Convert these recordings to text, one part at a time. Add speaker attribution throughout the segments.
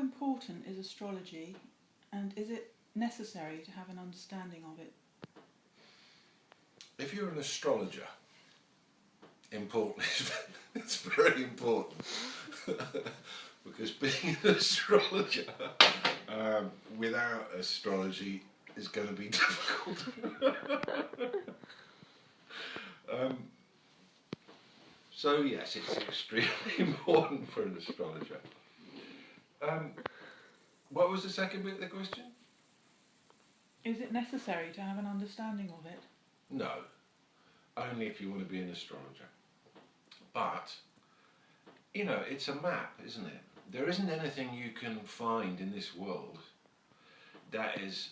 Speaker 1: important is astrology, and is it necessary to have an understanding of it?
Speaker 2: If you're an astrologer, important, it's very important. Because being an astrologer without astrology is going to be difficult. So yes, it's extremely important for an astrologer. What was the second bit of the question?
Speaker 1: Is it necessary to have an understanding of it?
Speaker 2: No, only if you want to be an astrologer. But, you know, it's a map, isn't it? There isn't anything you can find in this world that is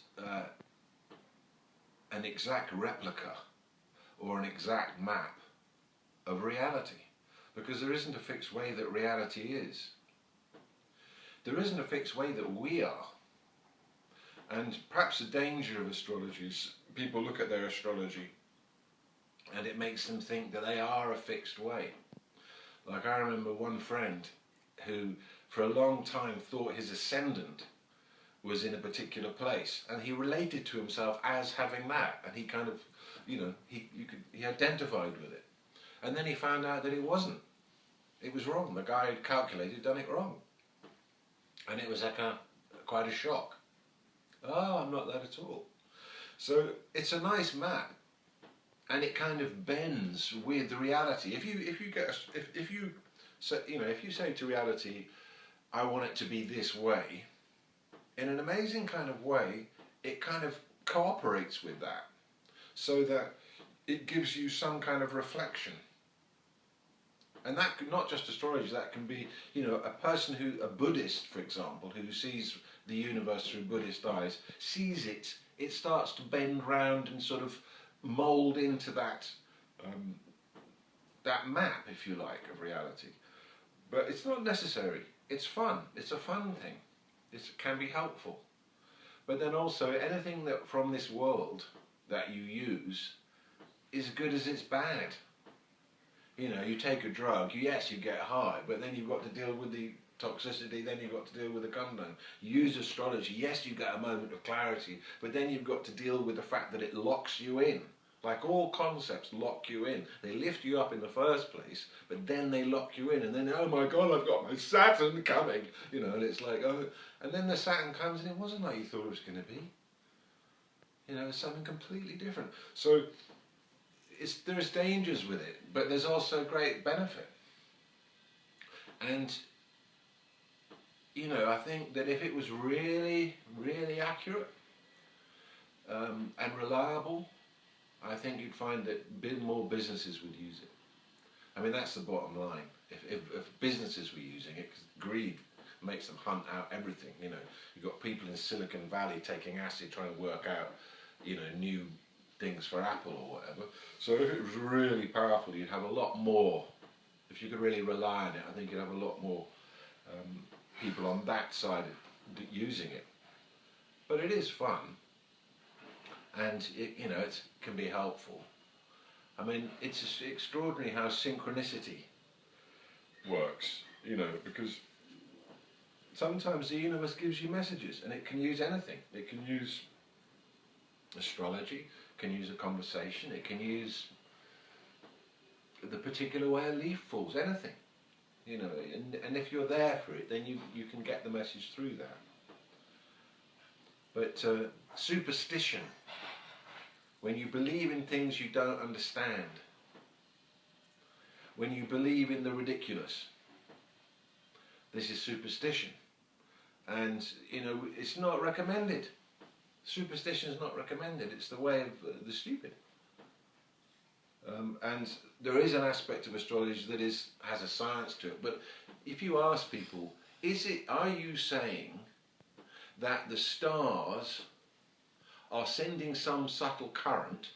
Speaker 2: an exact replica or an exact map of reality, because there isn't a fixed way that reality is. There isn't a fixed way that we are. And perhaps the danger of astrology is people look at their astrology and it makes them think that they are a fixed way. Like I remember one friend who for a long time thought his ascendant was in a particular place, and he related to himself as having that, and he kind of, you know, he identified with it. And then he found out that it wasn't. It was wrong. The guy had calculated, done it wrong. And it was like quite a shock. Oh, I'm not that at all. So it's a nice map, and it kind of bends with the reality. If you say to reality, I want it to be this way, in an amazing kind of way, it kind of cooperates with that, so that it gives you some kind of reflection. And that could not just astrology, that can be, you know, a Buddhist, for example, who sees the universe through Buddhist eyes, sees it, it starts to bend round and sort of mould into that that map, if you like, of reality. But it's not necessary. It's fun. It's a fun thing. It can be helpful. But then also, anything that from this world that you use is good as it's bad. You know, you take a drug, yes, you get high, but then you've got to deal with the toxicity, then you've got to deal with the come down. You use astrology, yes, you get a moment of clarity, but then you've got to deal with the fact that it locks you in. Like all concepts lock you in. They lift you up in the first place, but then they lock you in, and then, oh my God, I've got my Saturn coming, you know, and it's like, oh, and then the Saturn comes and it wasn't like you thought it was going to be. You know, it's something completely different. So, there's dangers with it, but there's also great benefit. And, you know, I think that if it was really, really accurate and reliable, I think you'd find that more businesses would use it. I mean, that's the bottom line. If businesses were using it, because greed makes them hunt out everything, you know. You've got people in Silicon Valley taking acid, trying to work out, you know, new things for Apple or whatever. So if it was really powerful, you'd have a lot more. If you could really rely on it, I think you'd have a lot more people on that side using it. But it is fun, and it, you know, it can be helpful. I mean, it's extraordinary how synchronicity works, you know, because sometimes the universe gives you messages, and it can use anything. It can use astrology, can use a conversation, it can use the particular way a leaf falls, anything, you know, and if you're there for it, then you can get the message through that. But superstition, when you believe in things you don't understand, when you believe in the ridiculous, this is superstition, and you know, it's not recommended. Superstition is not recommended. It's the way of the stupid. And there is an aspect of astrology that has a science to it. But if you ask people, are you saying that the stars are sending some subtle current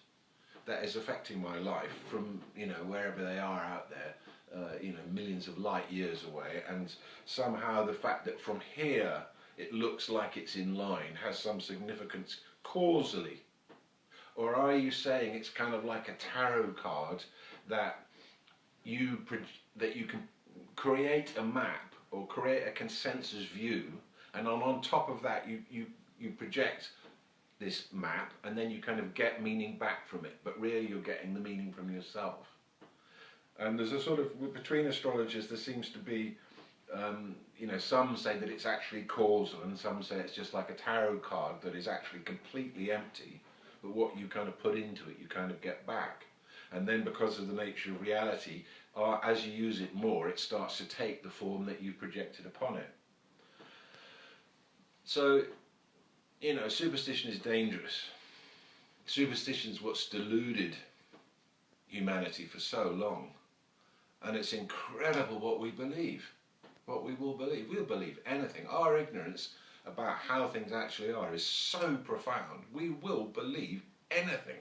Speaker 2: that is affecting my life from, you know, wherever they are out there, you know, millions of light years away, and somehow the fact that from here it looks like it's in line has some significance causally? Or are you saying it's kind of like a tarot card that you can create a map or create a consensus view and on top of that you project this map, and then you kind of get meaning back from it, but really you're getting the meaning from yourself. And there's a sort of, between astrologers there seems to be, some say that it's actually causal, and some say it's just like a tarot card that is actually completely empty, but what you kind of put into it you kind of get back. And then because of the nature of reality, as you use it more, it starts to take the form that you've projected upon it. So, superstition is dangerous. Superstition is what's deluded humanity for so long. And it's incredible what we believe, what we will believe. We'll believe anything. Our ignorance about how things actually are is so profound. We will believe anything.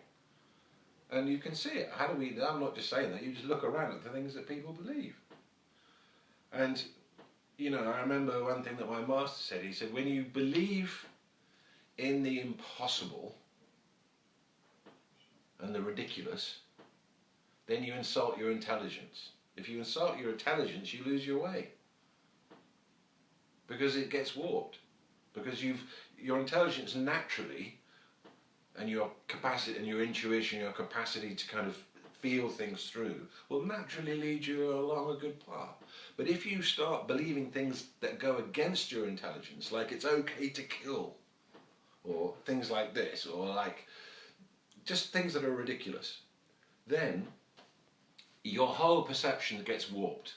Speaker 2: And you can see it. I'm not just saying that, you just look around at the things that people believe. And, I remember one thing that my master said. He said, when you believe in the impossible and the ridiculous, then you insult your intelligence. If you insult your intelligence, you lose your way. Because it gets warped. Because your intelligence naturally, and your capacity and your intuition, your capacity to kind of feel things through, will naturally lead you along a good path. But if you start believing things that go against your intelligence, like it's okay to kill, or things like this, or like just things that are ridiculous, then your whole perception gets warped,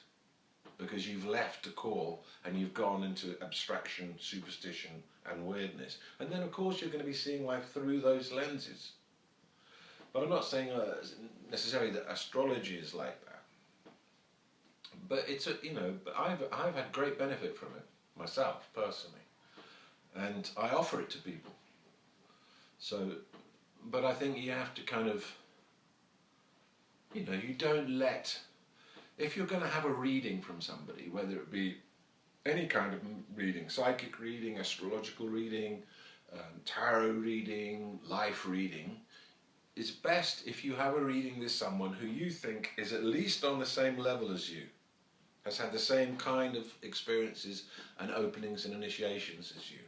Speaker 2: because you've left the core and you've gone into abstraction, superstition and weirdness. And then of course you're going to be seeing life through those lenses. But I'm not saying necessarily that astrology is like that. But it's but I've had great benefit from it myself personally, and I offer it to people. So, but I think you have to kind of, you don't let. If you're going to have a reading from somebody, whether it be any kind of reading, psychic reading, astrological reading, tarot reading, life reading, it's best if you have a reading with someone who you think is at least on the same level as you, has had the same kind of experiences and openings and initiations as you.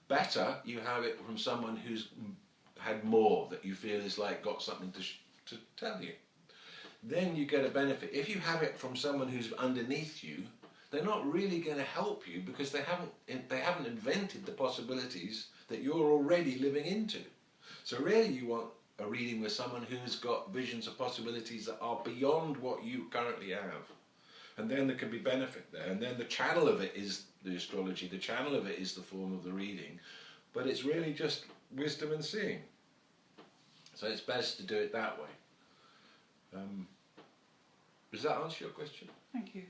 Speaker 2: Better you have it from someone who's had more, that you feel is like got something to tell you. Then you get a benefit. If you have it from someone who's underneath you, they're not really going to help you, because they haven't invented the possibilities that you're already living into. So really you want a reading with someone who's got visions of possibilities that are beyond what you currently have. And then there can be benefit there. And then the channel of it is the astrology, the channel of it is the form of the reading. But it's really just wisdom and seeing. So it's best to do it that way. Does that answer your question?
Speaker 1: Thank you.